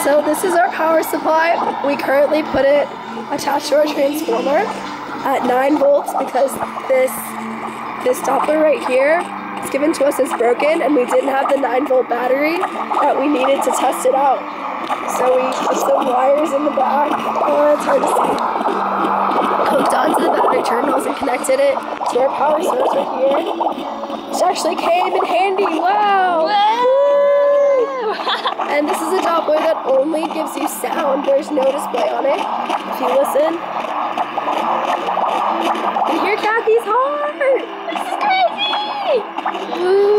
So this is our power supply. We currently put it attached to our transformer at 9 volts because this Doppler right here is given to us as broken, and we didn't have the 9-volt battery that we needed to test it out. So we put some wires in the back, it's hard to see, hooked onto the battery terminals and connected it to our power source right here, which actually came in handy. Wow! And this is a Doppler that only gives you sound. There's no display on it. If you listen, you hear Kathy's heart. This is crazy! Woo.